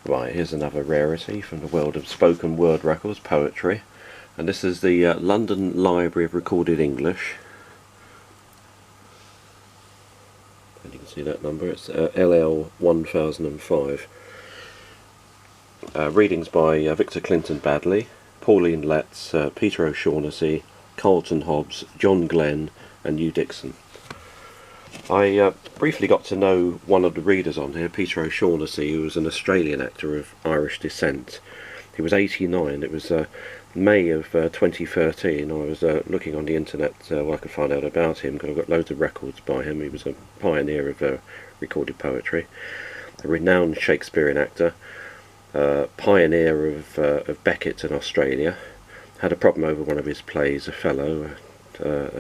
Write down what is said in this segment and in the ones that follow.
Right, here's another rarity from the world of spoken word records, poetry, and this is the London Library of Recorded English, and you can see that number, it's LL 1005. Readings by Victor Clinton Baddelely, Pauline Letts, Peter O'Shaughnessy, Carlton Hobbs, John Glenn and Hugh Dixon. I briefly got to know one of the readers on here, Peter O'Shaughnessy, who was an Australian actor of Irish descent. He was 89. It was May of 2013. I was looking on the internet where I could find out about him, because I've got loads of records by him. He was a pioneer of recorded poetry, a renowned Shakespearean actor, pioneer of Beckett in Australia. Had a problem over one of his plays, Othello.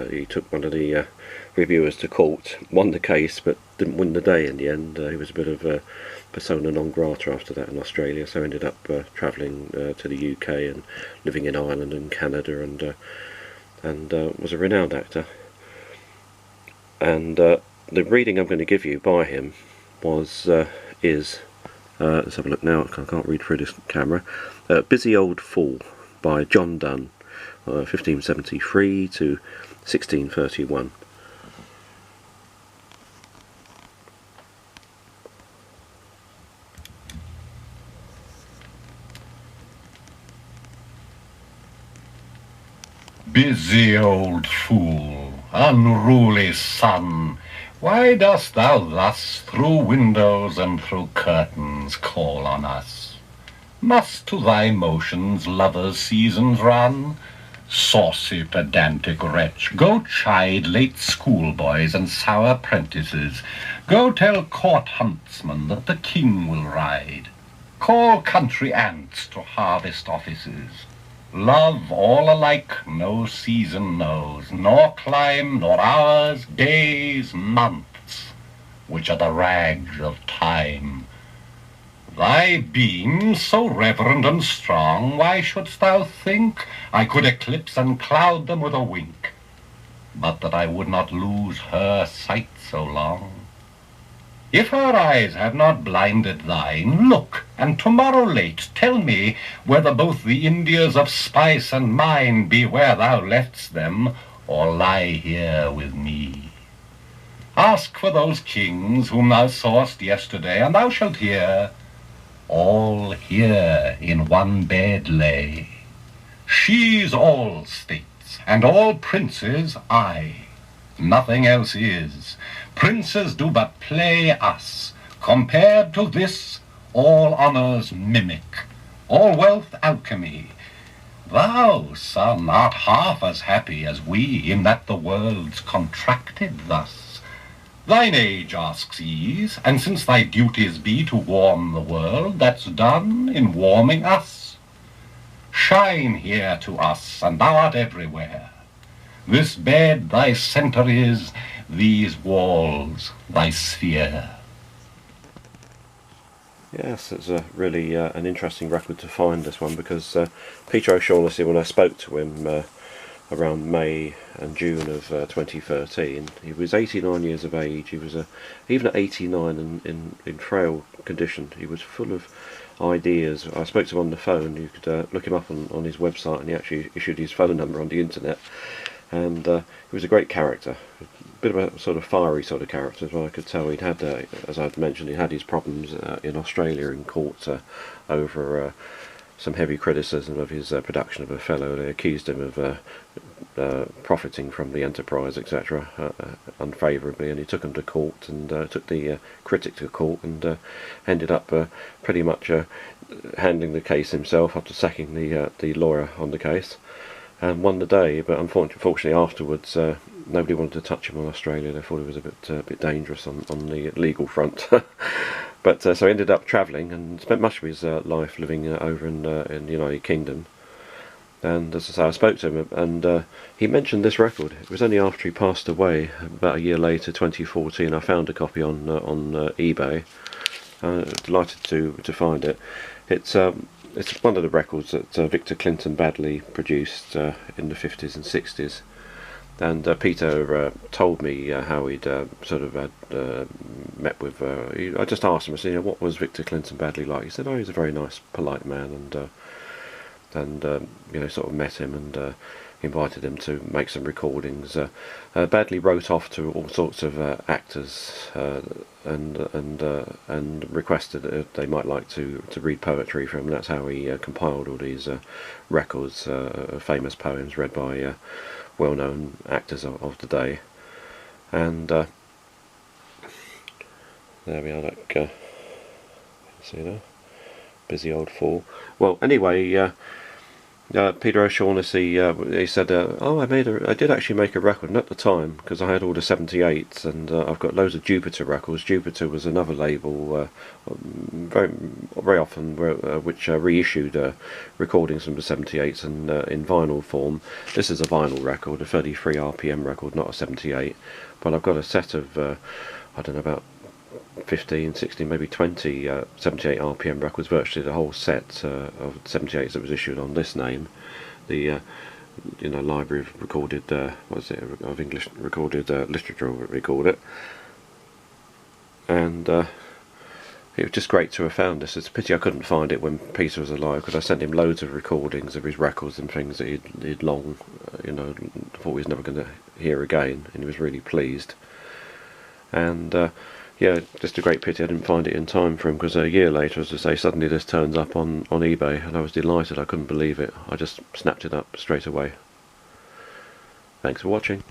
He took one of the reviewers to court, won the case but didn't win the day in the end. He was a bit of a persona non grata after that in Australia, so ended up travelling to the UK and living in Ireland and Canada, and was a renowned actor. And the reading I'm going to give you by him let's have a look now, I can't read through this camera, Busy Old Fool by John Donne, 1573 to 1631. Busy old fool, unruly sun, why dost thou thus through windows and through curtains call on us? Must to thy motions lovers' seasons run? Saucy pedantic wretch, go chide late schoolboys and sour prentices. Go tell court huntsmen that the king will ride. Call country ants to harvest offices. Love all alike no season knows, nor clime, nor hours, days, months, which are the rags of time. Thy beam so reverend and strong, why shouldst thou think I could eclipse and cloud them with a wink, but that I would not lose her sight so long? If her eyes have not blinded thine, look, and tomorrow late tell me whether both the Indias of spice and mine be where thou left'st them, or lie here with me. Ask for those kings whom thou sawest yesterday, and thou shalt hear, all here in one bed lay. She's all states, and all princes I. Nothing else is. Princes do but play us. Compared to this, all honours mimic, all wealth alchemy. Thou, son, art half as happy as we, in that the world's contracted thus. Thine age asks ease, and since thy duties be to warm the world, that's done in warming us. Shine here to us, and thou art everywhere. This bed thy centre is, these walls thy sphere. Yes, it's a really an interesting record to find, this one, because Peter O'Shaughnessy, when I spoke to him around May and June of 2013, he was 89 years of age. He was even at 89 in frail condition. He was full of ideas. I spoke to him on the phone. You could look him up on his website, and he actually issued his phone number on the internet. And he was a great character, a bit of a sort of fiery sort of character as well. I could tell he'd had, as I'd mentioned, he had his problems in Australia in court over some heavy criticism of his production of Othello. They accused him of profiting from the enterprise, etc., unfavourably, and he took him to court and took the critic to court, and ended up pretty much handling the case himself after sacking the lawyer on the case. And won the day, but unfortunately afterwards nobody wanted to touch him on Australia. They thought he was a bit dangerous on the legal front. But so he ended up travelling and spent much of his life living over in the United Kingdom. And as I say, I spoke to him, and he mentioned this record. It was only after he passed away, about a year later, 2014. I found a copy on eBay. Delighted to find it. It's one of the records that Victor Clinton Baddelely produced in the 50s and 60s. And Peter told me how he'd sort of had met with. I just asked him, I said, you know, what was Victor Clinton Baddeley like? He said, oh, he's a very nice, polite man, and you know, sort of met him and invited him to make some recordings. Baddeley wrote off to all sorts of actors and requested that they might like to read poetry from him. That's how he compiled all these records of famous poems read by well-known actors of the day. And there we are. That see there, busy old fool. Well, anyway. Peter O'Shaughnessy, he said, oh, I did actually make a record, and at the time, because I had all the 78s, and I've got loads of Jupitor Records. Jupitor was another label, very often, which reissued recordings from the 78s and in vinyl form. This is a vinyl record, a 33 RPM record, not a 78, but I've got a set of, I don't know, about 15, 16, maybe 20 78 RPM records, virtually the whole set of 78s that was issued on this name. The you know, Library of Recorded, what is it, of English Recorded Literature, we called it. And it was just great to have found this. It's a pity I couldn't find it when Peter was alive, because I sent him loads of recordings of his records and things that he'd long, you know, thought he was never going to hear again, and he was really pleased. And yeah, just a great pity I didn't find it in time for him, because a year later, as I say, suddenly this turns up on eBay, and I was delighted. I couldn't believe it. I just snapped it up straight away. Thanks for watching.